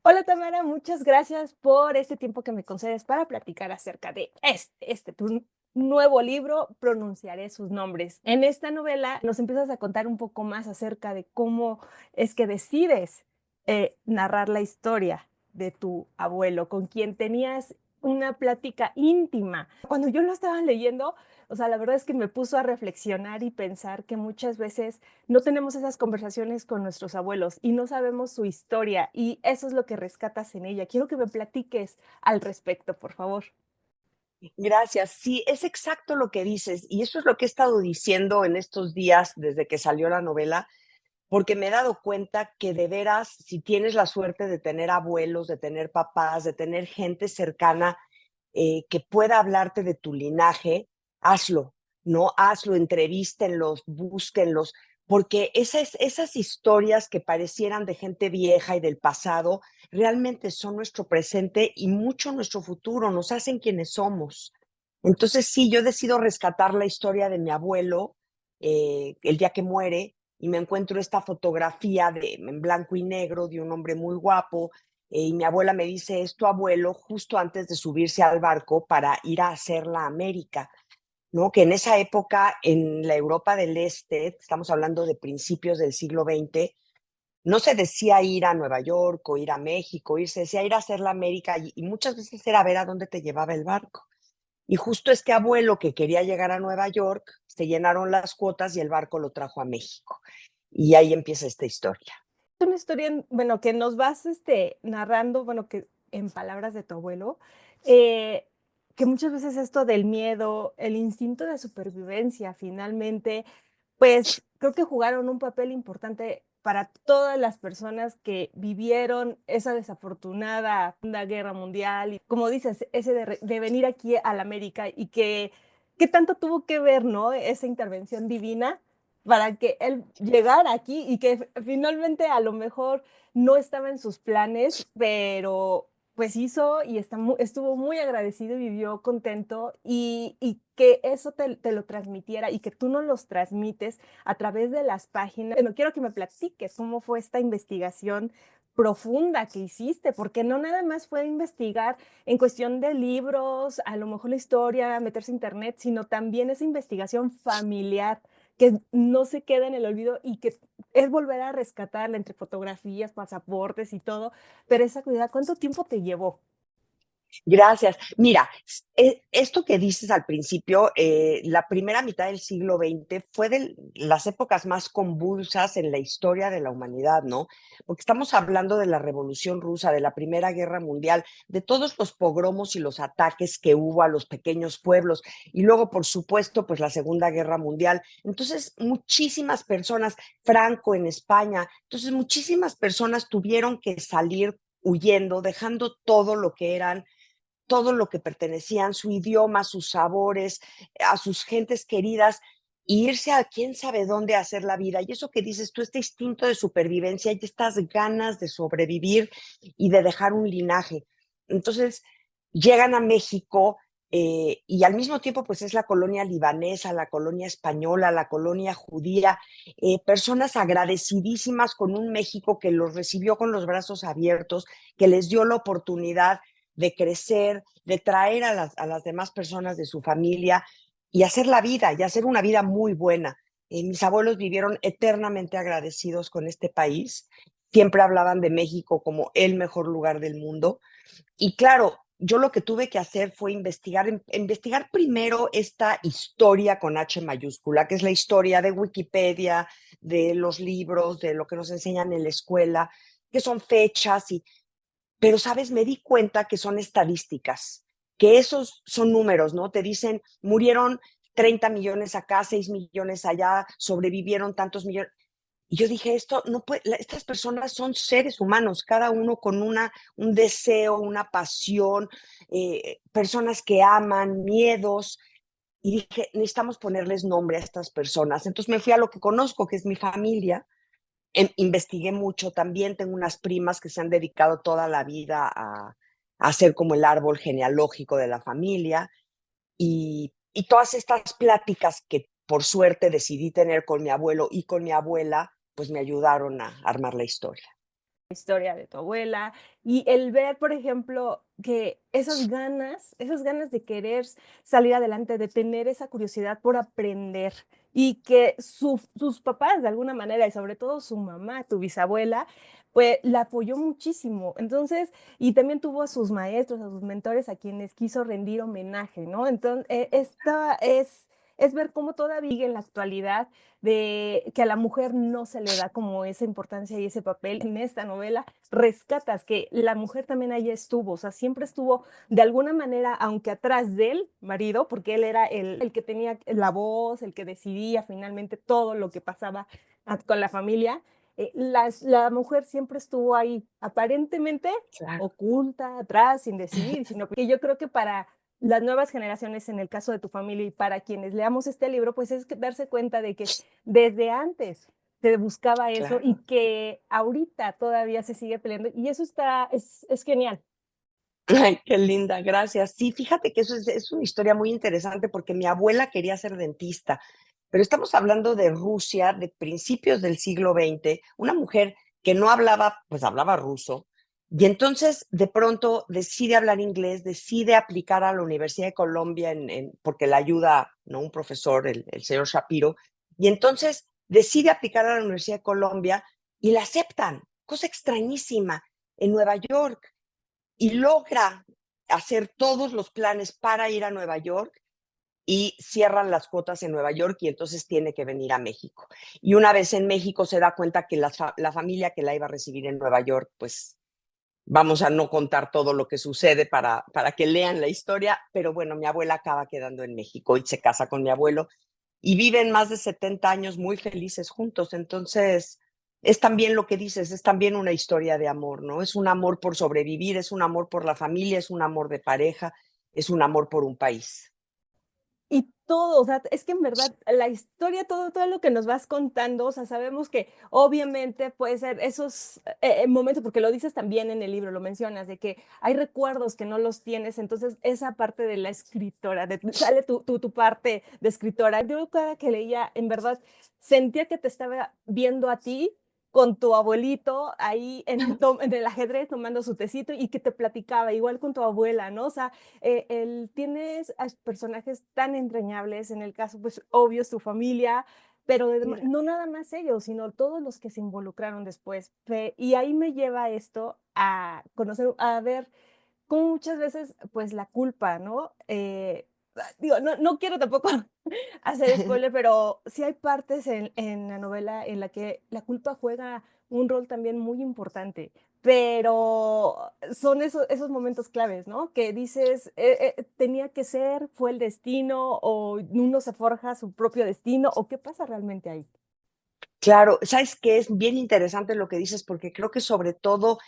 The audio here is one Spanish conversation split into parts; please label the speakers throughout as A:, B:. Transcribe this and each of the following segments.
A: Hola Tamara, muchas gracias por este tiempo que me concedes para platicar acerca de tu nuevo libro, Pronunciaré sus nombres. En esta novela nos empiezas a contar un poco más acerca de cómo es que decides narrar la historia de tu abuelo, con quien tenías una plática íntima. Cuando yo lo estaba leyendo, o sea, la verdad es que me puso a reflexionar y pensar que muchas veces no tenemos esas conversaciones con nuestros abuelos y no sabemos su historia y eso es lo que rescatas en ella. Quiero que me platiques al respecto, por favor.
B: Gracias. Sí, es exacto lo que dices. Y eso es lo que he estado diciendo en estos días desde que salió la novela, porque me he dado cuenta que de veras, si tienes la suerte de tener abuelos, de tener papás, de tener gente cercana que pueda hablarte de tu linaje, hazlo, ¿no? Hazlo, entrevístenlos, búsquenlos, porque esas historias que parecieran de gente vieja y del pasado, realmente son nuestro presente y mucho nuestro futuro, nos hacen quienes somos. Entonces, sí, yo decido rescatar la historia de mi abuelo el día que muere y me encuentro esta fotografía en blanco y negro de un hombre muy guapo y mi abuela me dice, es tu abuelo justo antes de subirse al barco para ir a hacer la América, ¿no? Que en esa época, en la Europa del Este, estamos hablando de principios del siglo XX, no se decía ir a Nueva York o ir a México, se decía ir a hacer la América y muchas veces era ver a dónde te llevaba el barco. Y justo este abuelo que quería llegar a Nueva York, se llenaron las cuotas y el barco lo trajo a México. Y ahí empieza esta historia.
A: Es una historia, bueno, que nos vas narrando, bueno, que en palabras de tu abuelo, eh, que muchas veces esto del miedo, el instinto de supervivencia, finalmente, pues creo que jugaron un papel importante para todas las personas que vivieron esa desafortunada Segunda Guerra Mundial y como dices, ese de venir aquí a la América y que tanto tuvo que ver, ¿no? Esa intervención divina para que él llegara aquí y que finalmente a lo mejor no estaba en sus planes, pero pues hizo y estuvo muy agradecido y vivió contento y que eso te lo transmitiera y que tú no los transmites a través de las páginas. Bueno, quiero que me platiques cómo fue esta investigación profunda que hiciste, porque no nada más fue investigar en cuestión de libros, a lo mejor la historia, meterse a internet, sino también esa investigación familiar que no se queda en el olvido y que es volver a rescatarla entre fotografías, pasaportes y todo, pero esa cuidad, ¿cuánto tiempo te llevó?
B: Gracias. Mira, esto que dices al principio, la primera mitad del siglo XX fue de las épocas más convulsas en la historia de la humanidad, ¿no? Porque estamos hablando de la Revolución Rusa, de la Primera Guerra Mundial, de todos los pogromos y los ataques que hubo a los pequeños pueblos, y luego, por supuesto, pues la Segunda Guerra Mundial. Entonces, muchísimas personas, Franco en España, entonces muchísimas personas tuvieron que salir huyendo, dejando todo lo que eran todo lo que pertenecían, su idioma, sus sabores, a sus gentes queridas, e irse a quién sabe dónde a hacer la vida. Y eso que dices tú, este instinto de supervivencia y estas ganas de sobrevivir y de dejar un linaje. Entonces, llegan a México y al mismo tiempo, pues es la colonia libanesa, la colonia española, la colonia judía, personas agradecidísimas con un México que los recibió con los brazos abiertos, que les dio la oportunidad de crecer, de traer a las demás personas de su familia y hacer la vida, y hacer una vida muy buena. Mis abuelos vivieron eternamente agradecidos con este país, siempre hablaban de México como el mejor lugar del mundo. Y claro, yo lo que tuve que hacer fue investigar primero esta historia con H mayúscula, que es la historia de Wikipedia, de los libros, de lo que nos enseñan en la escuela, que son fechas y pero, ¿sabes? Me di cuenta que son estadísticas, que esos son números, ¿no? Te dicen, murieron 30 millones acá, 6 millones allá, sobrevivieron tantos millones. Y yo dije, esto no puede, estas personas son seres humanos, cada uno con un deseo, una pasión, personas que aman, miedos. Y dije, necesitamos ponerles nombre a estas personas. Entonces me fui a lo que conozco, que es mi familia, investigué mucho también, tengo unas primas que se han dedicado toda la vida a hacer como el árbol genealógico de la familia y todas estas pláticas que por suerte decidí tener con mi abuelo y con mi abuela, pues me ayudaron a armar la historia.
A: historia de tu abuela y el ver, por ejemplo, que esas ganas de querer salir adelante, de tener esa curiosidad por aprender y que sus papás de alguna manera y sobre todo su mamá, tu bisabuela, pues la apoyó muchísimo. Entonces, y también tuvo a sus maestros, a sus mentores a quienes quiso rendir homenaje, ¿no? Entonces, esta es ver cómo todavía en la actualidad de que a la mujer no se le da como esa importancia y ese papel en esta novela, rescatas que la mujer también allí estuvo, o sea, siempre estuvo de alguna manera, aunque atrás del marido, porque él era el que tenía la voz, el que decidía finalmente todo lo que pasaba con la familia, la mujer siempre estuvo ahí, aparentemente
B: Claro,
A: oculta, atrás, sin decidir, sino que yo creo que para las nuevas generaciones, en el caso de tu familia y para quienes leamos este libro, pues es que darse cuenta de que desde antes se buscaba eso y
B: claro.
A: que ahorita todavía se sigue peleando y eso es genial.
B: Ay, qué linda, gracias. Sí, fíjate que eso es una historia muy interesante porque mi abuela quería ser dentista, pero estamos hablando de Rusia de principios del siglo XX, una mujer que no hablaba, pues hablaba ruso, y entonces de pronto decide hablar inglés, decide aplicar a la Universidad de Colombia porque la ayuda, ¿no? Un profesor, el señor Shapiro, y entonces decide aplicar a la Universidad de Colombia y la aceptan, cosa extrañísima, en Nueva York y logra hacer todos los planes para ir a Nueva York y cierran las cuotas en Nueva York y entonces tiene que venir a México. Y una vez en México se da cuenta que la familia que la iba a recibir en Nueva York, pues vamos a no contar todo lo que sucede para que lean la historia, pero bueno, mi abuela acaba quedando en México y se casa con mi abuelo y viven más de 70 años muy felices juntos. Entonces, es también lo que dices, es también una historia de amor, ¿no? Es un amor por sobrevivir, es un amor por la familia, es un amor de pareja, es un amor por un país.
A: Y todo, o sea, es que en verdad la historia, todo lo que nos vas contando, o sea, sabemos que obviamente puede ser esos momentos, porque lo dices también en el libro, lo mencionas, de que hay recuerdos que no los tienes, entonces esa parte de la escritora, sale tu parte de escritora. Yo cada que leía, en verdad, sentía que te estaba viendo a ti con tu abuelito ahí en el ajedrez tomando su tecito y que te platicaba, igual con tu abuela, ¿no? O sea, tienes a personajes tan entrañables, en el caso, pues, obvio, es tu familia, pero no nada más ellos, sino todos los que se involucraron después. Y ahí me lleva esto a conocer, a ver cómo muchas veces, pues, la culpa, ¿no? Digo, no quiero tampoco hacer spoiler, pero sí hay partes en la novela en la que la culpa juega un rol también muy importante, pero son esos momentos claves, ¿no? Que dices, tenía que ser, fue el destino, o uno se forja su propio destino, o qué pasa realmente ahí.
B: Claro, ¿sabes qué? Es bien interesante lo que dices porque creo que sobre todo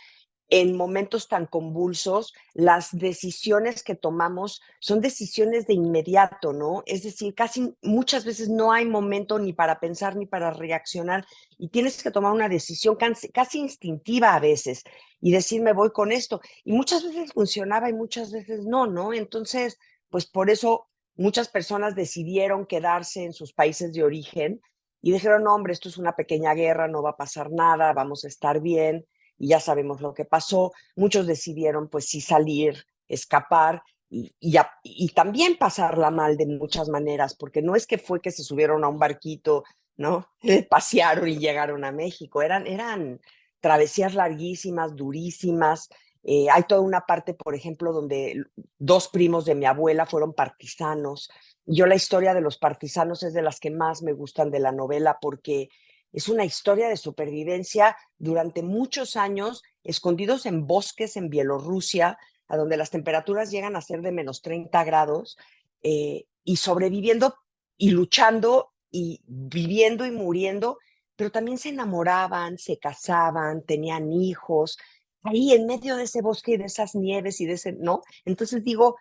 B: en momentos tan convulsos, las decisiones que tomamos son decisiones de inmediato, ¿no? Es decir, casi muchas veces no hay momento ni para pensar ni para reaccionar y tienes que tomar una decisión casi instintiva a veces y decir, me voy con esto. Y muchas veces funcionaba y muchas veces no, ¿no? Entonces, pues por eso muchas personas decidieron quedarse en sus países de origen y dijeron, no, hombre, esto es una pequeña guerra, no va a pasar nada, vamos a estar bien y ya sabemos lo que pasó. Muchos decidieron pues sí salir, escapar y también pasarla mal de muchas maneras, porque no es que fue que se subieron a un barquito, ¿no? Pasearon y llegaron a México, eran travesías larguísimas, durísimas. Hay toda una parte, por ejemplo, donde dos primos de mi abuela fueron partisanos. Yo la historia de los partisanos es de las que más me gustan de la novela porque es una historia de supervivencia durante muchos años, escondidos en bosques en Bielorrusia, a donde las temperaturas llegan a ser de menos 30 grados, y sobreviviendo y luchando y viviendo y muriendo, pero también se enamoraban, se casaban, tenían hijos, ahí en medio de ese bosque y de esas nieves y de ese, ¿no? Entonces digo,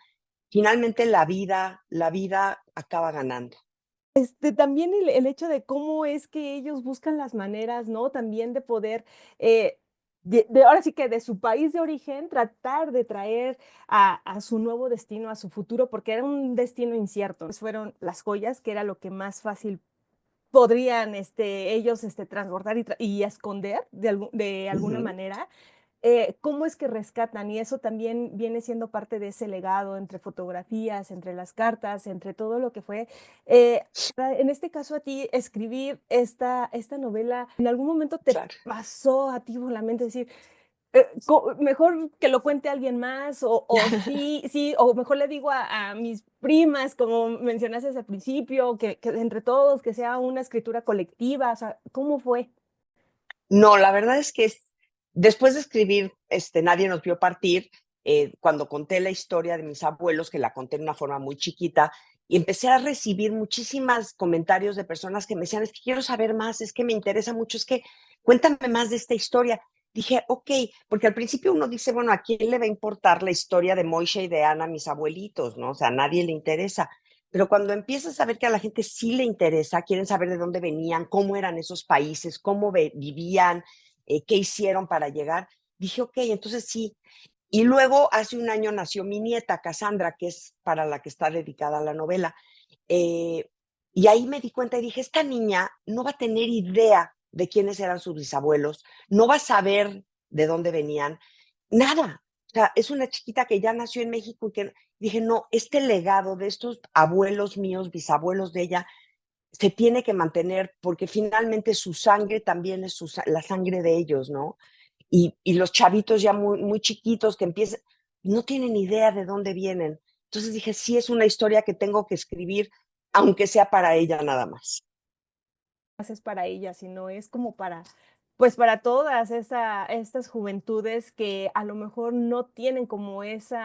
B: finalmente la vida acaba ganando.
A: También el hecho de cómo es que ellos buscan las maneras, ¿no? También de poder, ahora sí que de su país de origen, tratar de traer a su nuevo destino, a su futuro, porque era un destino incierto. Fueron las joyas, que era lo que más fácil podrían ellos transbordar y esconder de alguna
B: Ujú,
A: manera. ¿Cómo es que rescatan? Y eso también viene siendo parte de ese legado entre fotografías, entre las cartas, entre todo lo que fue. Eh, en este caso a ti, escribir esta novela, ¿en algún momento te
B: claro.
A: pasó a ti por la mente decir, mejor que lo cuente alguien más, o sí, sí, o mejor le digo a mis primas, como mencionaste al principio, que entre todos, que sea una escritura colectiva? O sea, ¿cómo fue?
B: No, la verdad es que después de escribir Nadie nos vio partir, cuando conté la historia de mis abuelos, que la conté de una forma muy chiquita, y empecé a recibir muchísimos comentarios de personas que me decían, es que quiero saber más, es que me interesa mucho, es que cuéntame más de esta historia. Dije, ok, porque al principio uno dice, bueno, ¿a quién le va a importar la historia de Moishe y de Ana, mis abuelitos, no? O sea, a nadie le interesa. Pero cuando empiezas a ver que a la gente sí le interesa, quieren saber de dónde venían, cómo eran esos países, cómo vivían, qué hicieron para llegar, dije, ok, entonces sí. Y luego, hace un año nació mi nieta, Cassandra, que es para la que está dedicada la novela. Eh, y ahí me di cuenta y dije, esta niña no va a tener idea de quiénes eran sus bisabuelos, no va a saber de dónde venían, nada. O sea, es una chiquita que ya nació en México y que dije, no, este legado de estos abuelos míos, bisabuelos de ella, se tiene que mantener porque finalmente su sangre también es la sangre de ellos, ¿no? Y los chavitos ya muy, muy chiquitos que empiezan, no tienen idea de dónde vienen. Entonces dije, sí, es una historia que tengo que escribir, aunque sea para ella nada más.
A: Es para ella, sino es como para, pues para todas estas juventudes que a lo mejor no tienen como ese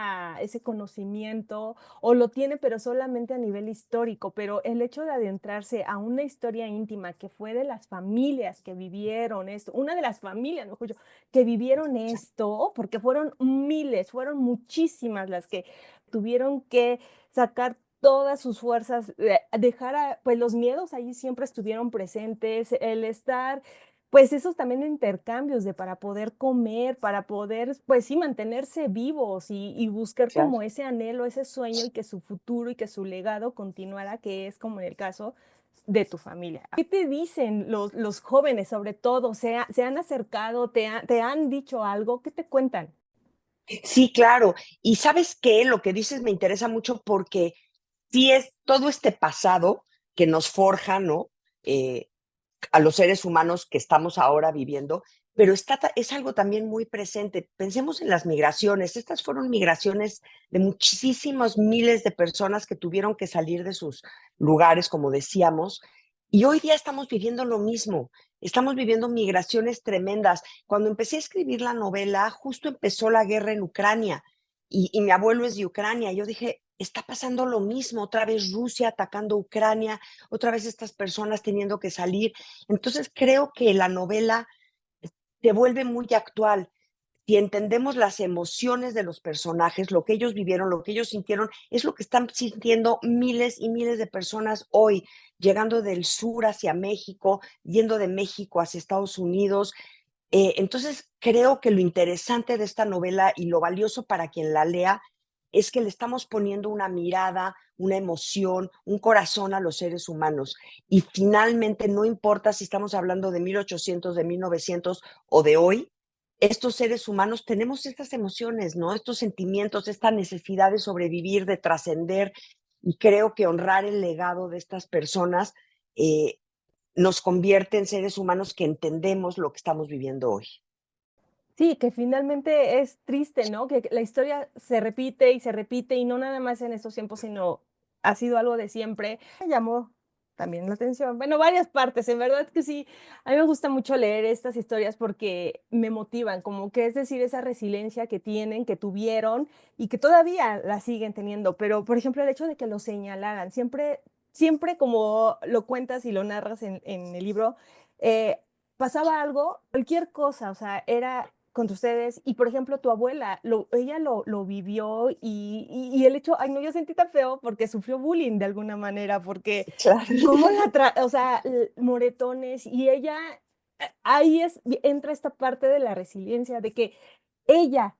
A: conocimiento, o lo tienen pero solamente a nivel histórico, pero el hecho de adentrarse a una historia íntima que fue de las familias que vivieron esto, una de las familias, mejor dicho, que vivieron esto, porque fueron miles, fueron muchísimas las que tuvieron que sacar todas sus fuerzas, dejar pues los miedos ahí siempre estuvieron presentes, el estar, pues esos también intercambios de para poder comer, para poder, pues sí, mantenerse vivos y buscar
B: Claro.
A: como ese anhelo, ese sueño y que su futuro y que su legado continuara, que es como en el caso de tu familia. ¿Qué te dicen los jóvenes sobre todo? ¿Se han acercado? ¿Te han dicho algo? ¿Qué te cuentan?
B: Sí, claro. Y sabes qué, lo que dices me interesa mucho porque sí es todo este pasado que nos forja, ¿no? Eh, a los seres humanos que estamos ahora viviendo, pero es algo también muy presente. Pensemos en las migraciones. Estas fueron migraciones de muchísimos miles de personas que tuvieron que salir de sus lugares, como decíamos, y hoy día estamos viviendo lo mismo. Estamos viviendo migraciones tremendas. Cuando empecé a escribir la novela, justo empezó la guerra en Ucrania y mi abuelo es de Ucrania. Yo dije, está pasando lo mismo, otra vez Rusia atacando Ucrania, otra vez estas personas teniendo que salir. Entonces creo que la novela se vuelve muy actual. Si entendemos las emociones de los personajes, lo que ellos vivieron, lo que ellos sintieron, es lo que están sintiendo miles y miles de personas hoy, llegando del sur hacia México, yendo de México hacia Estados Unidos. Entonces, creo que lo interesante de esta novela y lo valioso para quien la lea es que le estamos poniendo una mirada, una emoción, un corazón a los seres humanos. Y finalmente, no importa si estamos hablando de 1800, de 1900 o de hoy, estos seres humanos tenemos estas emociones, ¿no? Estos sentimientos, esta necesidad de sobrevivir, de trascender. Y creo que honrar el legado de estas personas eh, nos convierte en seres humanos que entendemos lo que estamos viviendo hoy.
A: Sí, que finalmente es triste, ¿no? Que la historia se repite y se repite, y no nada más en estos tiempos, sino ha sido algo de siempre. Me llamó también la atención. Bueno, varias partes, en verdad que sí. A mí me gusta mucho leer estas historias porque me motivan, como que es decir, esa resiliencia que tienen, que tuvieron y que todavía la siguen teniendo. Pero, por ejemplo, el hecho de que lo señalaran, siempre como lo cuentas y lo narras en el libro, eh, pasaba algo, cualquier cosa, o sea, era contra ustedes. Y por ejemplo, tu abuela, ella lo vivió y el hecho, ay no, yo sentí tan feo porque sufrió bullying de alguna manera, porque
B: Claro.
A: cómo o sea, moretones, y ella, ahí entra esta parte de la resiliencia, de que ella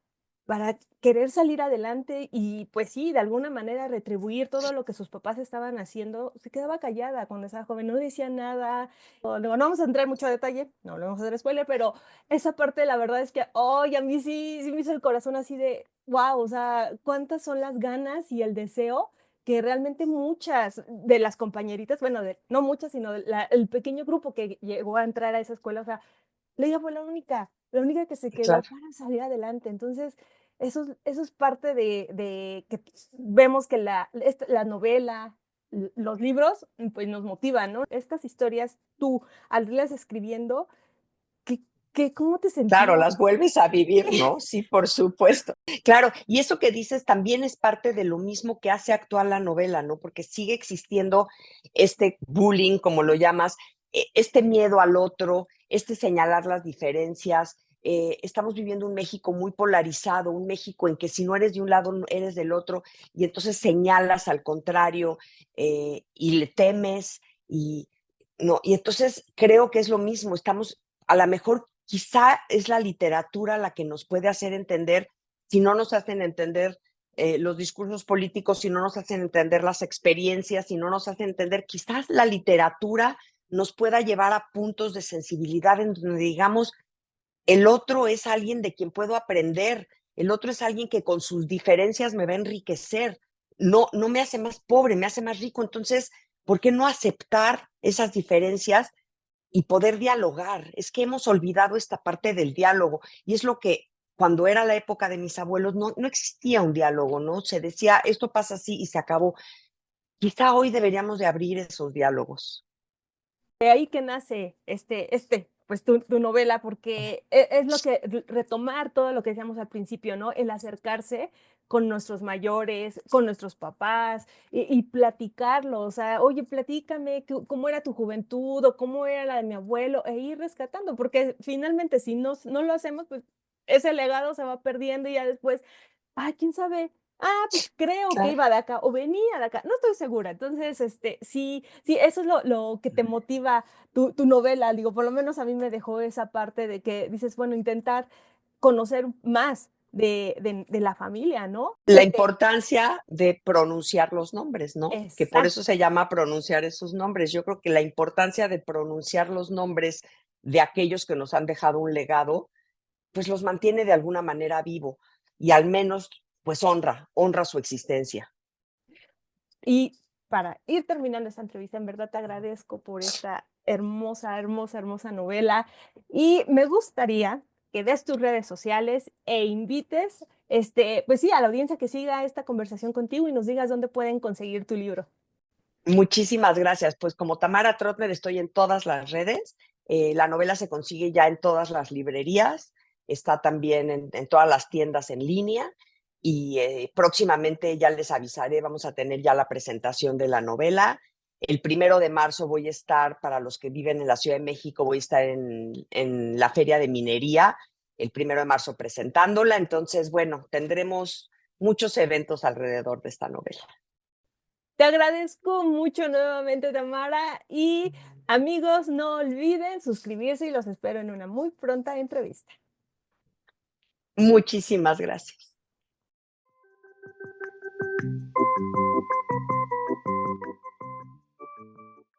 A: para querer salir adelante y, pues sí, de alguna manera retribuir todo lo que sus papás estaban haciendo, se quedaba callada cuando estaba joven, no decía nada. No vamos a entrar mucho a detalle, no le vamos a hacer spoiler, pero esa parte la verdad es que, ay, a mí sí me hizo el corazón así de, guau, o sea, cuántas son las ganas y el deseo que realmente muchas de las compañeritas, bueno, no muchas, sino el pequeño grupo que llegó a entrar a esa escuela, o sea, Leia fue la única que se quedó
B: Claro.
A: para salir adelante. Entonces, eso es parte de que vemos que la novela, los libros, pues nos motivan, ¿no? Estas historias, tú, al irlas escribiendo, ¿qué, cómo te
B: Claro,
A: sentías?
B: las vuelves a vivir, ¿no? Sí, por supuesto. Claro, y eso que dices también es parte de lo mismo que hace actual la novela, ¿no? Porque sigue existiendo este bullying, como lo llamas, este miedo al otro, este señalar las diferencias. Estamos viviendo un México muy polarizado, un México en que si no eres de un lado, no eres del otro, y entonces señalas al contrario y le temes, y, no, y entonces creo que es lo mismo, estamos a lo mejor quizá es la literatura la que nos puede hacer entender, si no nos hacen entender los discursos políticos, si no nos hacen entender las experiencias, si no nos hacen entender, quizás la literatura nos pueda llevar a puntos de sensibilidad en donde digamos, el otro es alguien de quien puedo aprender, el otro es alguien que con sus diferencias me va a enriquecer, no me hace más pobre, me hace más rico, entonces, ¿por qué no aceptar esas diferencias y poder dialogar? Es que hemos olvidado esta parte del diálogo y es lo que cuando era la época de mis abuelos no existía un diálogo, ¿no? Se decía, esto pasa así y se acabó. Quizá hoy deberíamos de abrir esos diálogos.
A: De ahí que nace pues tu novela, porque es lo que retomar todo lo que decíamos al principio, ¿no? El acercarse con nuestros mayores, con nuestros papás y platicarlo, o sea, oye, platícame cómo era tu juventud o cómo era la de mi abuelo e ir rescatando, porque finalmente si no lo hacemos, pues ese legado se va perdiendo y ya después, ay, quién sabe. Ah, pues creo que
B: Claro.
A: iba de acá o venía de acá, no estoy segura. Entonces, sí, eso es lo que te motiva tu novela. Digo, por lo menos a mí me dejó esa parte de que dices, bueno, intentar conocer más de la familia, ¿no?
B: La importancia de pronunciar los nombres, ¿no? Que por
A: Exacto.
B: eso se llama pronunciar esos nombres. Yo creo que la importancia de pronunciar los nombres de aquellos que nos han dejado un legado, pues los mantiene de alguna manera vivo y al menos pues honra su existencia.
A: Y para ir terminando esta entrevista, en verdad te agradezco por esta hermosa novela y me gustaría que des tus redes sociales e invites, pues sí, a la audiencia que siga esta conversación contigo y nos digas dónde pueden conseguir tu libro.
B: Muchísimas gracias. Pues como Tamara Trotner estoy en todas las redes. La novela se consigue ya en todas las librerías, está también en todas las tiendas en línea y próximamente ya les avisaré, vamos a tener ya la presentación de la novela. El 1 de marzo voy a estar, para los que viven en la Ciudad de México, voy a estar en la Feria de Minería el 1 de marzo presentándola. Entonces, bueno, tendremos muchos eventos alrededor de esta novela.
A: Te agradezco mucho nuevamente, Tamara, y amigos, no olviden suscribirse y los espero en una muy pronta entrevista.
B: Muchísimas gracias.